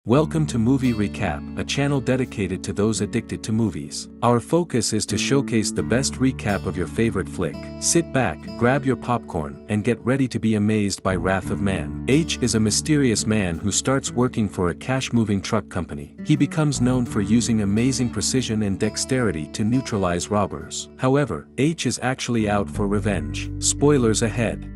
Welcome to Movie Recap, a channel dedicated to those addicted to movies. Our focus is to showcase the best recap of your favorite flick. Sit back, grab your popcorn, and get ready to be amazed by Wrath of Man. H is a mysterious man who starts working for a cash-moving truck company. He becomes known for using amazing precision and dexterity to neutralize robbers. However, H is actually out for revenge. Spoilers ahead.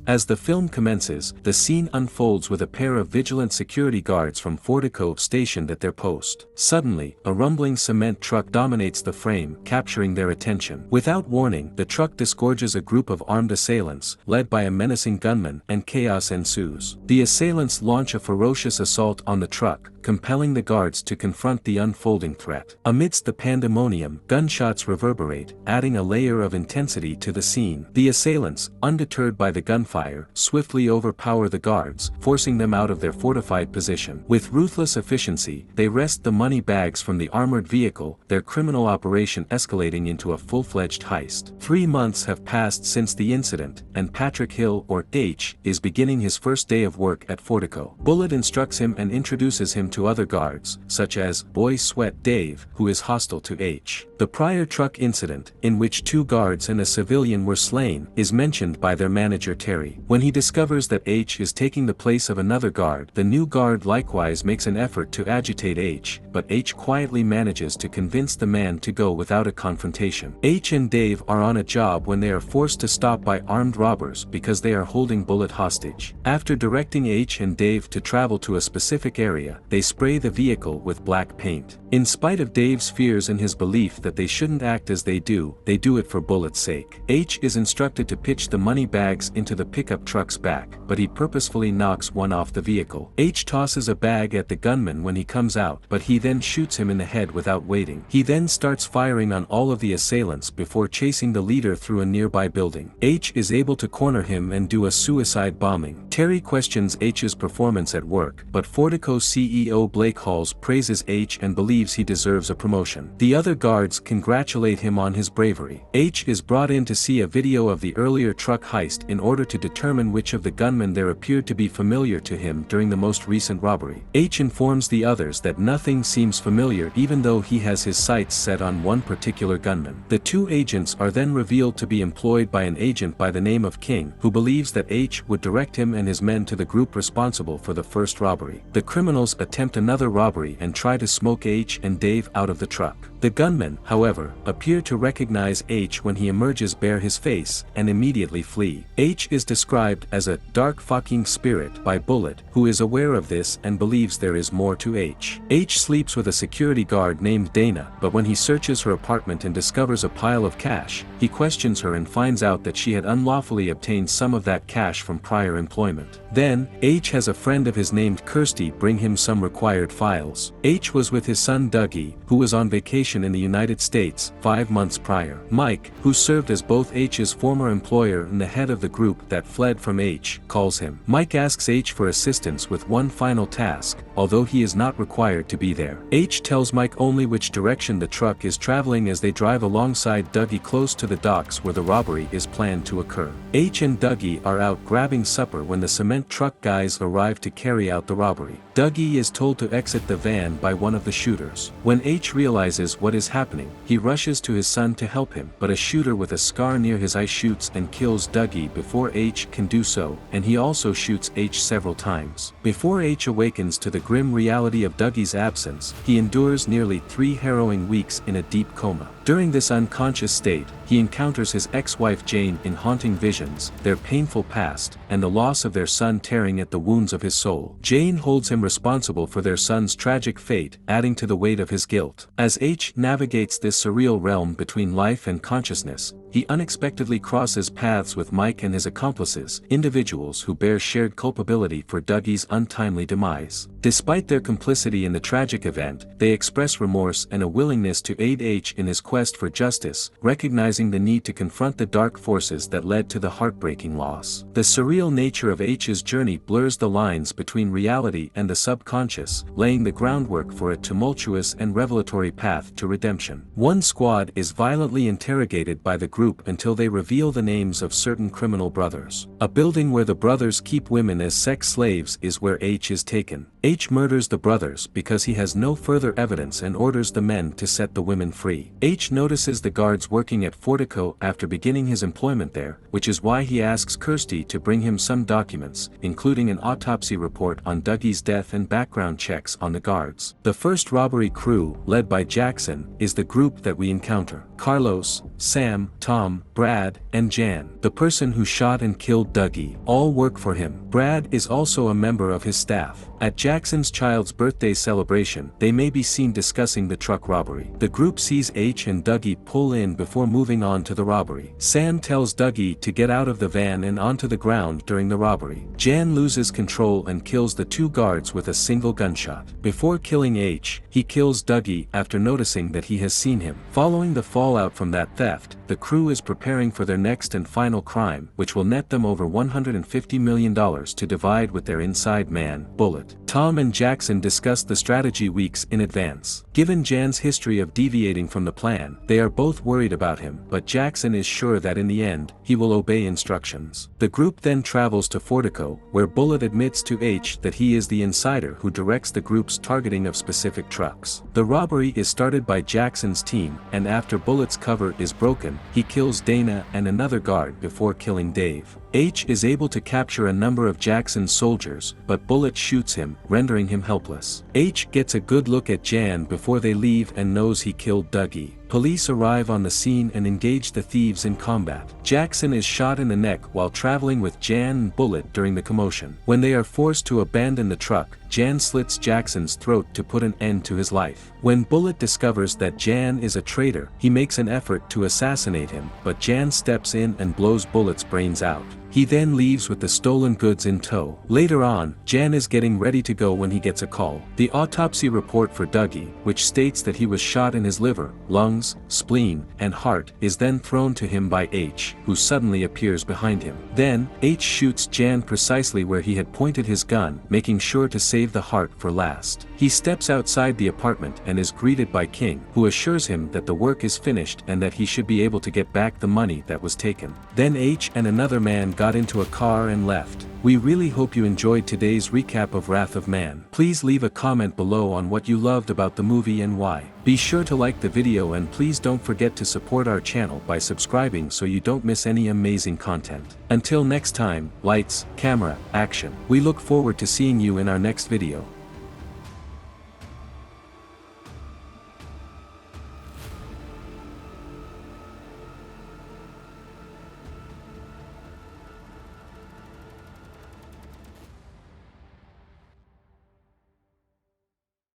As the film commences, the scene unfolds with a pair of vigilant security guards from Fortico stationed at their post. Suddenly, a rumbling cement truck dominates the frame, capturing their attention. Without warning, the truck disgorges a group of armed assailants, led by a menacing gunman, and chaos ensues. The assailants launch a ferocious assault on the truck, compelling the guards to confront the unfolding threat. Amidst the pandemonium, gunshots reverberate, adding a layer of intensity to the scene. The assailants, undeterred by the gunfire, swiftly overpower the guards, forcing them out of their fortified position. With ruthless efficiency, they wrest the money bags from the armored vehicle, their criminal operation escalating into a full-fledged heist. 3 months have passed since the incident, and Patrick Hill, or H, is beginning his first day of work at Fortico. Bullet instructs him and introduces him to other guards, such as Boy Sweat Dave, who is hostile to H. The prior truck incident, in which 2 guards and a civilian were slain, is mentioned by their manager Terry. When he discovers that H is taking the place of another guard, the new guard likewise makes an effort to agitate H, but H quietly manages to convince the man to go without a confrontation. H and Dave are on a job when they are forced to stop by armed robbers because they are holding Bullet hostage. After directing H and Dave to travel to a specific area, they spray the vehicle with black paint. In spite of Dave's fears and his belief that they shouldn't act as they do it for Bullet's sake. H is instructed to pitch the money bags into the pickup truck's back, but he purposefully knocks one off the vehicle. H tosses a bag at the gunman when he comes out, but he then shoots him in the head without waiting. He then starts firing on all of the assailants before chasing the leader through a nearby building. H is able to corner him and do a suicide bombing. Terry questions H's performance at work, but Fortico CEO Blake Halls praises H and believes he deserves a promotion. The other guards congratulate him on his bravery. H is brought in to see a video of the earlier truck heist in order to determine which of the gunmen there appeared to be familiar to him during the most recent robbery. H informs the others that nothing seems familiar even though he has his sights set on one particular gunman. The 2 agents are then revealed to be employed by an agent by the name of King, who believes that H would direct him and his men to the group responsible for the first robbery. The criminals attempt another robbery and try to smoke H and Dave out of the truck. The gunmen, however, appear to recognize H when he emerges bare his face, and immediately flee. H is described as a dark fucking spirit by Bullet, who is aware of this and believes there is more to H. H sleeps with a security guard named Dana, but when he searches her apartment and discovers a pile of cash, he questions her and finds out that she had unlawfully obtained some of that cash from prior employment. Then, H has a friend of his named Kirsty bring him some required files. H was with his son Dougie, who was on vacation in the United States 5 months prior. Mike, who served as both H's former employer and the head of the group that fled from H, calls him. Mike asks H for assistance with one final task, although he is not required to be there. H tells Mike only which direction the truck is traveling as they drive alongside Dougie close to the docks where the robbery is planned to occur. H and Dougie are out grabbing supper when the cement truck guys arrive to carry out the robbery. Dougie is told to exit the van by one of the shooters. When H realizes what is happening, he rushes to his son to help him, but a shooter with a scar near his eye shoots and kills Dougie before H can do so, and he also shoots H several times. Before H awakens to the grim reality of Dougie's absence, he endures nearly 3 harrowing weeks in a deep coma. During this unconscious state, he encounters his ex-wife Jane in haunting visions, their painful past, and the loss of their son tearing at the wounds of his soul. Jane holds him responsible for their son's tragic fate, adding to the weight of his guilt. As H navigates this surreal realm between life and consciousness, he unexpectedly crosses paths with Mike and his accomplices, individuals who bear shared culpability for Dougie's untimely demise. Despite their complicity in the tragic event, they express remorse and a willingness to aid H in his quest quest for justice, recognizing the need to confront the dark forces that led to the heartbreaking loss. The surreal nature of H's journey blurs the lines between reality and the subconscious, laying the groundwork for a tumultuous and revelatory path to redemption. One squad is violently interrogated by the group until they reveal the names of certain criminal brothers. A building where the brothers keep women as sex slaves is where H is taken. H murders the brothers because he has no further evidence and orders the men to set the women free. H notices the guards working at Fortico after beginning his employment there, which is why he asks Kirsty to bring him some documents, including an autopsy report on Dougie's death and background checks on the guards. The first robbery crew, led by Jackson, is the group that we encounter. Carlos, Sam, Tom, Brad, and Jan, the person who shot and killed Dougie, all work for him. Brad is also a member of his staff. At Jackson's child's birthday celebration, they may be seen discussing the truck robbery. The group sees H and Dougie pull in before moving on to the robbery. Sam tells Dougie to get out of the van and onto the ground during the robbery. Jan loses control and kills the two guards with a single gunshot. Before killing H, he kills Dougie after noticing that he has seen him. Following the fallout from that theft, the crew is preparing for their next and final crime, which will net them over $150 million to divide with their inside man, Bullet. Tom and Jackson discuss the strategy weeks in advance. Given Jan's history of deviating from the plan, they are both worried about him, but Jackson is sure that in the end, he will obey instructions. The group then travels to Fortico, where Bullet admits to H that he is the insider who directs the group's targeting of specific trucks. The robbery is started by Jackson's team, and after Bullet's cover is broken, he kills Dana and another guard before killing Dave. H is able to capture a number of Jackson's soldiers, but Bullet shoots him, rendering him helpless. H gets a good look at Jan before they leave and knows he killed Dougie. Police arrive on the scene and engage the thieves in combat. Jackson is shot in the neck while traveling with Jan and Bullet during the commotion. When they are forced to abandon the truck, Jan slits Jackson's throat to put an end to his life. When Bullet discovers that Jan is a traitor, he makes an effort to assassinate him, but Jan steps in and blows Bullet's brains out. He then leaves with the stolen goods in tow. Later on, Jan is getting ready to go when he gets a call. The autopsy report for Dougie, which states that he was shot in his liver, lungs, spleen, and heart, is then thrown to him by H, who suddenly appears behind him. Then, H shoots Jan precisely where he had pointed his gun, making sure to save the heart for last. He steps outside the apartment and is greeted by King, who assures him that the work is finished and that he should be able to get back the money that was taken. Then H and another man got into a car and left. We really hope you enjoyed today's recap of Wrath of Man. Please leave a comment below on what you loved about the movie and why. Be sure to like the video and please don't forget to support our channel by subscribing so you don't miss any amazing content. Until next time, lights, camera, action. We look forward to seeing you in our next video.